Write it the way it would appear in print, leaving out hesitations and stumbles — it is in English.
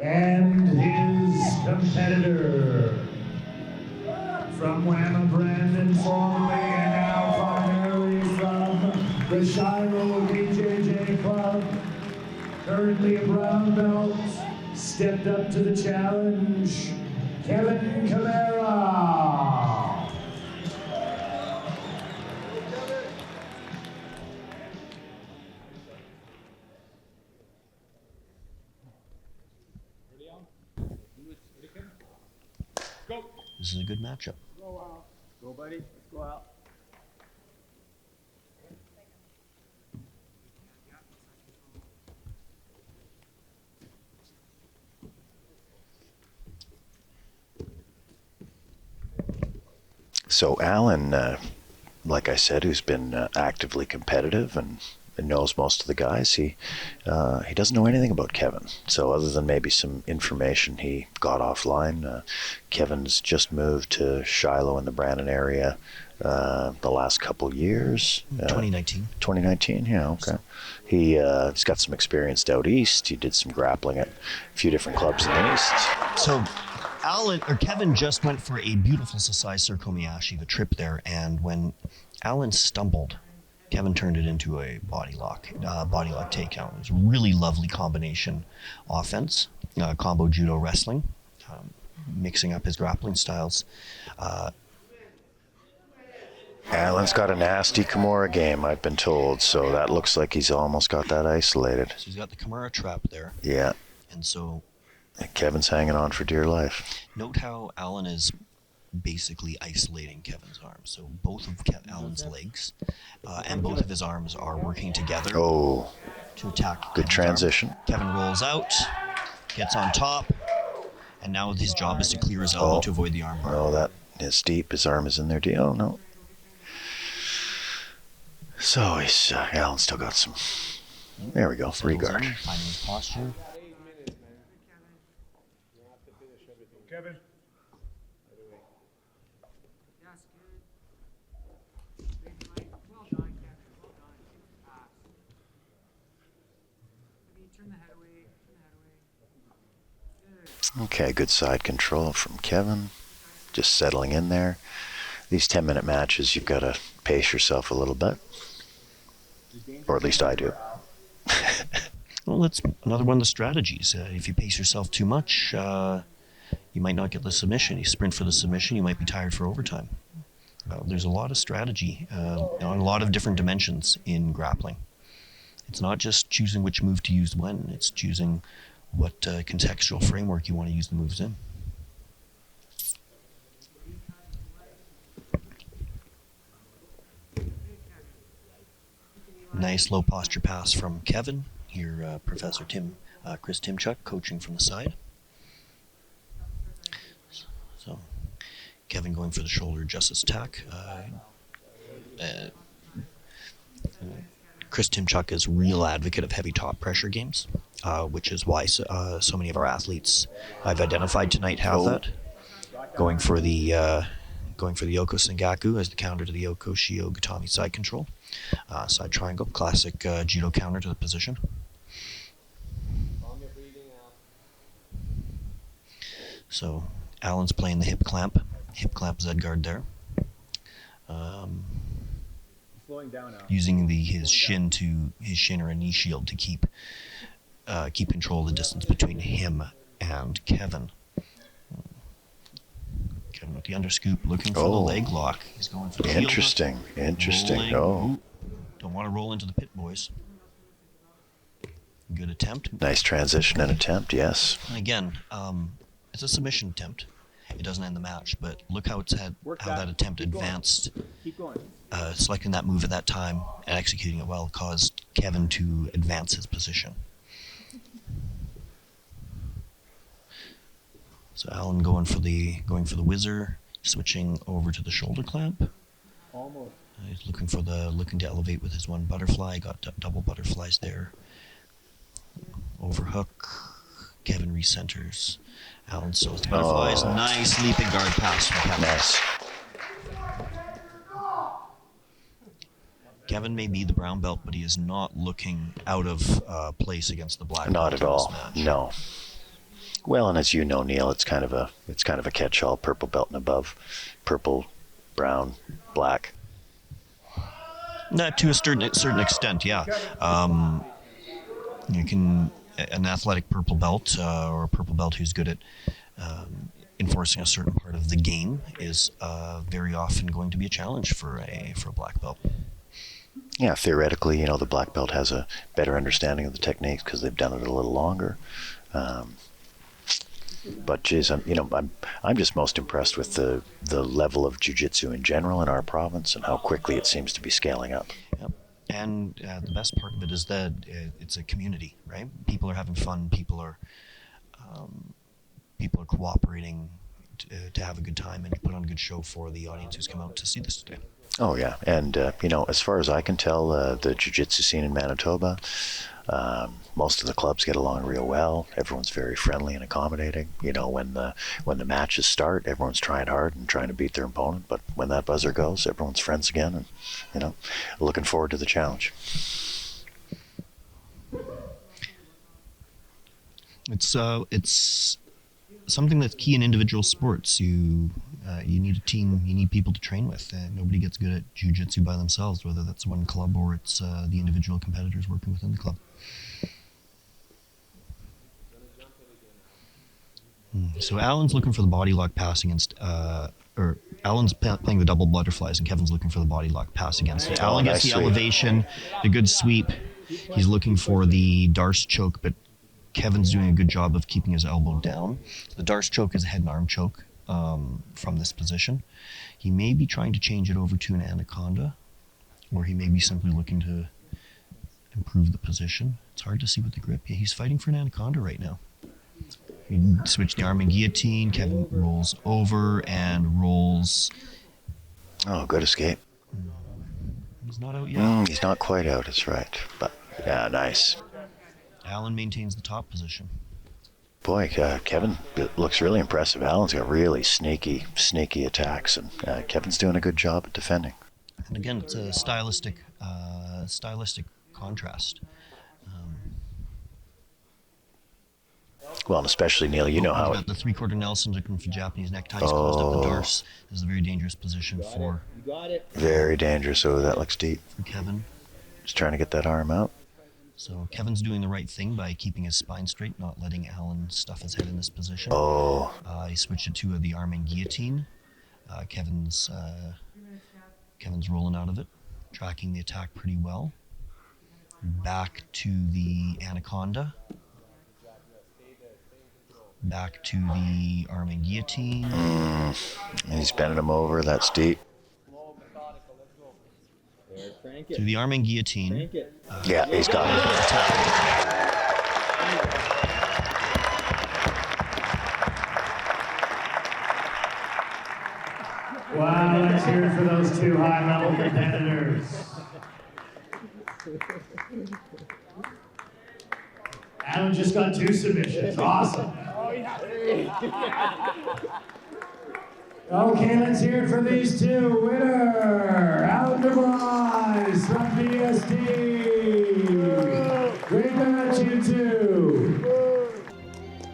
And his competitor from WAMMA-Brandon formerly and now primarily from the ShiloBJJ Club, currently a brown belt, stepped up to the challenge, Kevin Camara. This is a good matchup. Go, buddy. Let's go out. So Alan, like I said, who's been actively competitive and knows most of the guys, he doesn't know anything about Kevin. So other than maybe some information he got offline, Kevin's just moved to Shiloh in the Brandon area the last couple years. 2019. 2019, yeah, okay. He's got some experience out east. He did some grappling at a few different clubs in the east. So Kevin just went for a beautiful Sasai Surkomiyashi, the trip there, and when Alan stumbled, Kevin turned it into a body lock takedown. It was a really lovely combination offense, combo judo wrestling, mixing up his grappling styles. Alan's got a nasty Camara game, I've been told, so that looks like he's almost got that isolated. So he's got the Camara trap there. Yeah. And so Kevin's hanging on for dear life. Note how Alan is basically isolating Kevin's arms. So both of Alan's legs and both of his arms are working together to attack. Good transition. Kevin rolls out, gets on top, and now his job is to clear his elbow to avoid the arm bar. Oh, that is deep. His arm is in there. Oh, no. So he's Alan's still got some. There we go. Regard. Finding his posture. Kevin. Well done, Kevin. Well done. Pass. Maybe turn the head away. Good. Okay, good side control from Kevin. Just settling in there. These 10-minute matches, you've got to pace yourself a little bit. Or at least I do. Well, that's another one of the strategies. If you pace yourself too much, you might not get the submission. You sprint for the submission, you might be tired for overtime. There's a lot of strategy on a lot of different dimensions in grappling. It's not just choosing which move to use when, it's choosing what contextual framework you want to use the moves in. Nice low posture pass from Kevin. Here, Professor Chris Timchuk coaching from the side. So, Kevin going for the shoulder justice attack. Chris Timchuk is a real advocate of heavy top pressure games, which is why so many of our athletes I've identified tonight have that. Going for the Yoko Sengaku as the counter to the Yoko Shio Gatami side control. Side triangle, classic judo counter to the position. So Alan's playing the hip clamp Z guard there. Using his shin or a knee shield to keep control of the distance between him and Kevin. Kevin with the underscoop, looking for the leg lock. He's going for the heel hook. Interesting. Rolling. Don't want to roll into the pit, boys. Good attempt. Nice transition and attempt, yes. Again, it's a submission attempt. It doesn't end the match, but look how that attempt advanced. Keep going. Selecting that move at that time and executing it well caused Kevin to advance his position. So Alan going for the whizzer, switching over to the shoulder clamp. Almost. He's looking to elevate with his one butterfly. Got double butterflies there. Overhook. Kevin recenters. Alan still with the butterflies. Nice leaping guard pass from Kevin. Nice. Kevin may be the brown belt, but he is not looking out of place against the black belt. Not at all. No. Well, and as you know, Neil, it's kind of a catch-all: purple belt and above, purple, brown, black. To a certain extent, yeah. You can an athletic purple belt or a purple belt who's good at enforcing a certain part of the game is very often going to be a challenge for a black belt. Yeah, theoretically, the black belt has a better understanding of the techniques because they've done it a little longer. But geez, I'm just most impressed with the level of jiu-jitsu in general in our province and how quickly it seems to be scaling up. Yep. And the best part of it is that it's a community, right? People are having fun. People are cooperating to have a good time and to put on a good show for the audience who's come out to see this today. Oh yeah, and as far as I can tell, the jiu-jitsu scene in Manitoba, most of the clubs get along real well. Everyone's very friendly and accommodating. When the matches start, everyone's trying hard and trying to beat their opponent. But when that buzzer goes, everyone's friends again, and looking forward to the challenge. It's something that's key in individual sports. You need a team. You need people to train with. Nobody gets good at jiu-jitsu by themselves, whether that's one club or it's the individual competitors working within the club. So Alan's looking for the body lock pass against, or Alan's playing the double butterflies, and Kevin's looking for the body lock pass against it. Alan gets the elevation, a good sweep. He's looking for the Darce choke, but Kevin's doing a good job of keeping his elbow down. The Darce choke is a head and arm choke from this position. He may be trying to change it over to an anaconda, or he may be simply looking to improve the position. It's hard to see with the grip. Yeah, he's fighting for an anaconda right now. You switch the arm and guillotine. Kevin rolls over and rolls. Oh, good escape. He's not out yet. He's not quite out, that's right. But yeah, nice. Alan maintains the top position. Boy, Kevin looks really impressive. Alan's got really sneaky attacks, and Kevin's doing a good job at defending. And again, it's a stylistic contrast. Well, and especially, Neil, you know how the three-quarter Nelson looking for Japanese neckties closed up the Darce. This is a very dangerous position for. You got it. Very dangerous. Oh, that looks deep. For Kevin. Just trying to get that arm out. So Kevin's doing the right thing by keeping his spine straight, not letting Alan stuff his head in this position. Oh. He switched it to the arm and guillotine. Kevin's rolling out of it, tracking the attack pretty well. Back to the anaconda. Back to the arm and guillotine. And he's bending him over. That's deep. To the arm and guillotine. Yeah, he's got it. Wow, let's hear it for those two high-level competitors. Alan just got 2 submissions. Awesome. Okay, let's hear it for these two. Winner,